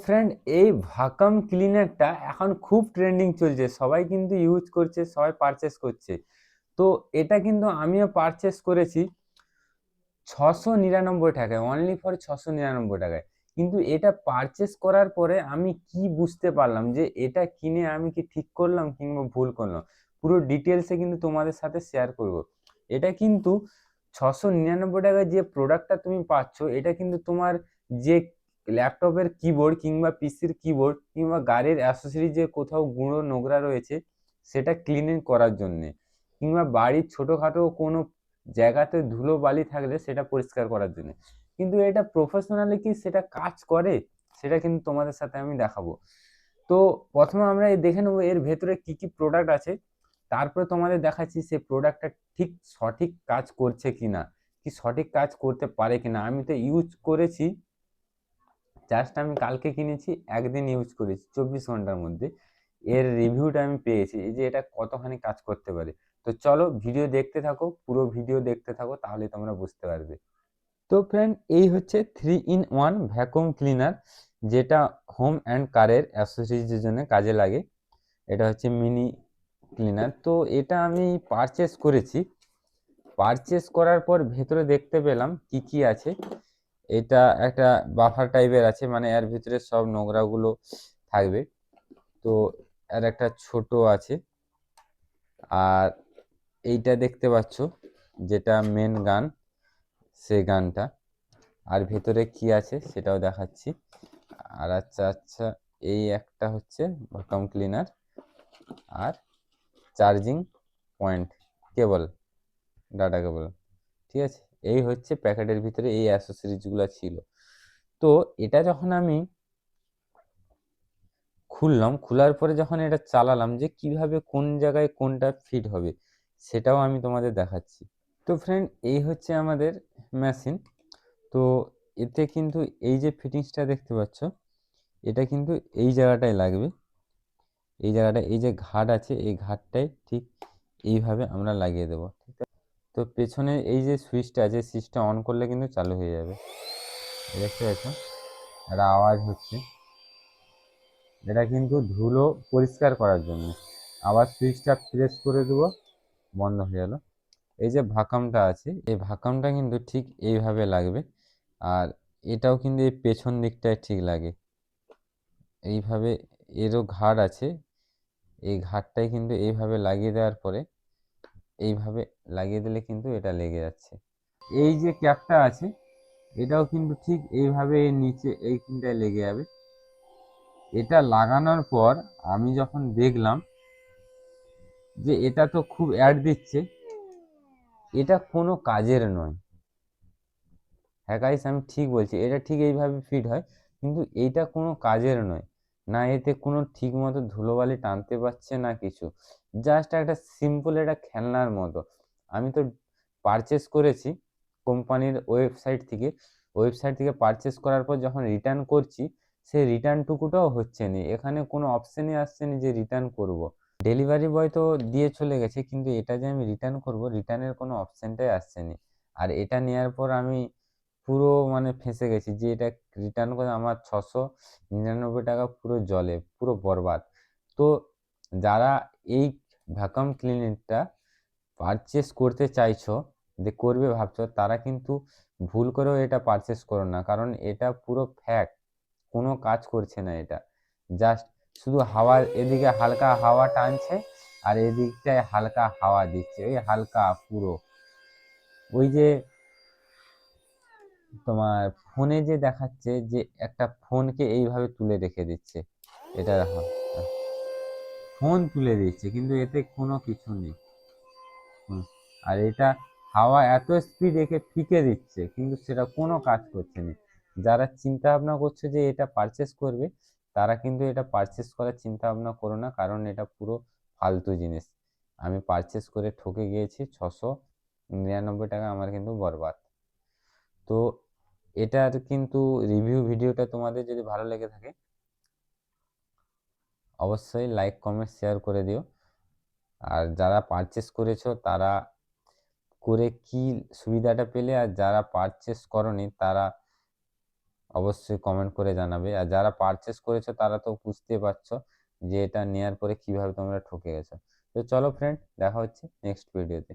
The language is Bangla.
ফ্রেন্ড, এই ভাকাম ক্লিনারটা এখন খুব ট্রেন্ডিং চলছে, সবাই কিন্তু ইউজ করছে, সবাই পারচেস করছে। তো এটা কিন্তু আমিও পারচেস করেছি 699 টাকায়, অনলি ফর 699 টাকায়। কিন্তু এটা পারচেস করার পরে আমি কি বুঝতে পারলাম যে এটা কিনে আমি কি ঠিক করলাম কিংবা ভুল করলাম, পুরো ডিটেলসে কিন্তু তোমাদের সাথে শেয়ার করব। এটা কিন্তু 699 টাকায় যে প্রোডাক্টটা তুমি পাচ্ছ, এটা কিন্তু তোমার যে ল্যাপটপের কিবোর্ড কিংবা পিসির কিবোর্ড কিংবা গাড়ির অ্যাক্সেসরি যে কোথাও গুঁড়ো নোংরা রয়েছে সেটা ক্লিনিং করার জন্যে, কিংবা বাড়ির ছোটোখাটো কোনো জায়গাতে ধুলো বালি থাকলে সেটা পরিষ্কার করার জন্য। কিন্তু এটা প্রফেশনালি কি সেটা কাজ করে, সেটা কিন্তু তোমাদের সাথে আমি দেখাবো। তো প্রথমে আমরা দেখে নেবো এর ভেতরে কি কি প্রোডাক্ট আছে, তারপরে তোমাদের দেখাচ্ছি সেই প্রোডাক্টটা ঠিক সঠিক কাজ করছে কিনা, কি সঠিক কাজ করতে পারে কিনা। আমি তো ইউজ করেছি, জাস্ট আমি কালকে কিনেছি, একদিন ইউজ করেছি, 24 ঘন্টার মধ্যে এর রিভিউটা আমি পেয়েছি, এই যে এটা কতখানি কাজ করতে পারে। তো চলো ভিডিও দেখতে থাকো, পুরো ভিডিও দেখতে থাকো, তাহলে তোমরা বুঝতে পারবে। তো ফ্রেন্ড, এই হচ্ছে 3-in-1 ভ্যাকুয়াম ক্লিনার, যেটা হোম অ্যান্ড কারের অ্যাক্সেসরিজের জন্য কাজে লাগে। এটা হচ্ছে মিনি ক্লিনার। তো এটা আমি পারচেস করেছি, পারচেস করার পর ভেতরে দেখতে পেলাম কি কি আছে। এটা একটা বাফার টাইপের আছে, মানে এর ভিতরে সব নোংরাগুলো থাকবে। তো এর একটা ছোট আছে, আর এইটা দেখতে পাচ্ছ যেটা মেন গান, সেই গানটা। আর ভেতরে কি আছে সেটাও দেখাচ্ছি। আর আচ্ছা আচ্ছা, এই একটা হচ্ছে ভ্যাকুয়াম ক্লিনার আর চার্জিং পয়েন্ট কেবল, ডাটা কেবল। ঠিক আছে, এই হচ্ছে প্যাকেটের ভিতরে এই অ্যাক্সেসরিজগুলো ছিল। তো এটা যখন আমি খুললাম, খোলার পরে যখন এটা চালালাম যে কিভাবে কোন জায়গায় কোনটা ফিট হবে, সেটাও আমি তোমাদের দেখাচ্ছি। তো ফ্রেন্ড, এই হচ্ছে আমাদের মেশিন। তো এতে কিন্তু এই যে ফিটিংসটা দেখতে পাচ্ছ, এটা কিন্তু এই জায়গাটায় লাগবে, এই জায়গাটা, এই যে ঘাট আছে এই ঘাটটায় ঠিক এইভাবে আমরা লাগিয়ে দেবো। ঠিক আছে, তো পেছনে এই যে সুইচটা আছে, সুইচটা অন করলে কিন্তু চালু হয়ে যাবে। দেখতে পাচ্ছ একটা আওয়াজ হচ্ছে, এটা কিন্তু ধুলো পরিষ্কার করার জন্য। আবার সুইচটা প্রেস করে দেবো, বন্ধ হয়ে গেল। এই যে ভাকামটা আছে, এই ভাকামটা কিন্তু ঠিক এইভাবে লাগবে, আর এটাও কিন্তু এই পেছন দিকটায় ঠিক লাগে এইভাবে। এরও ঘাট আছে, এই ঘাটটাই কিন্তু এইভাবে লাগিয়ে দেওয়ার পরে এইভাবে লাগিয়ে দিলে কিন্তু এটা লেগে যাচ্ছে। এই যে ক্যাপটা আছে, এটাও কিন্তু ঠিক এইভাবে এর নিচে এইখানটায় লেগে যাবে। এটা লাগানোর পর আমি যখন দেখলাম যে এটা তো খুব অ্যাড দিচ্ছে, এটা কোনো কাজের নয়। হ্যাঁ গাইস, আমি ঠিক বলছি, এটা ঠিক এইভাবে ফিট হয়, কিন্তু এইটা কোনো কাজের নয়। না এতে কোনো ঠিক মতো ধুলোবালি টানতে পারছে না কিছু, জাস্ট একটা সিম্পল একটা খেলনার মতো। আমি তো পারচেস করেছি কোম্পানির ওয়েবসাইট থেকে পারচেস করার পর যখন রিটার্ন করছি, সেই রিটার্নটুকুটাও হচ্ছে না, এখানে কোনো অপশানই আসছে না যে রিটার্ন করব। ডেলিভারি বয় তো দিয়ে চলে গেছে, কিন্তু এটা যে আমি রিটার্ন করব, রিটার্নের কোনো অপশানটাই আসছে না। আর এটা নেওয়ার পর আমি পুরো মানে ফেঁসে গেছি যে এটা রিটার্ন করে আমার 699 টাকা পুরো জলে, পুরো বরবাদ। তো যারা এই ভ্যাকুয়াম ক্লিনারটা পারচেস করতে চাইছো, যে করবে ভাবছো, তারা কিন্তু ভুল করেও এটা পারচেস করো না, কারণ এটা পুরো ফ্যাক, কোনো কাজ করছে না এটা। জাস্ট শুধু হাওয়া, এদিকে হালকা হাওয়া টানছে আর এদিকটায় হালকা হাওয়া দিচ্ছে, ওই হালকা পুরো, ওই যে তোমার ফোনে যে দেখাচ্ছে যে একটা ফোনকে এইভাবে তুলে রেখে দিচ্ছে, এটা দেখো, ফোন তুলে দিচ্ছে কিন্তু এতে কোনো কিছু নেই। আর এটা হাওয়া এত স্পিড একে ফিকে দিচ্ছে, কিন্তু সেটা কোনো কাজ করছে না। যারা চিন্তা ভাবনা করছে যে এটা পারচেস করবে, তারা কিন্তু এটা পারচেস করার চিন্তা ভাবনা করো না, কারণ এটা পুরো ফালতু জিনিস। আমি পারচেস করে ঠকে গিয়েছি, 699 টাকা আমার কিন্তু বরবাদ। তো এটার কিন্তু রিভিউ ভিডিওটা তোমাদের যদি ভালো লেগে থাকে, অবশ্যই লাইক কমেন্ট শেয়ার করে দিও। আর যারা পারচেস করেছো তারা করে কি সুবিধাটা পেলে, আর যারা পারচেস করনি তারা অবশ্যই কমেন্ট করে জানাবে। আর যারা পারচেস করেছো তারা তো বুঝতে পারছো যে এটা নেওয়ার পরে কিভাবে তোমরা ঠকে গেছো। তো চলো ফ্রেন্ড, দেখা হচ্ছে নেক্সট ভিডিওতে।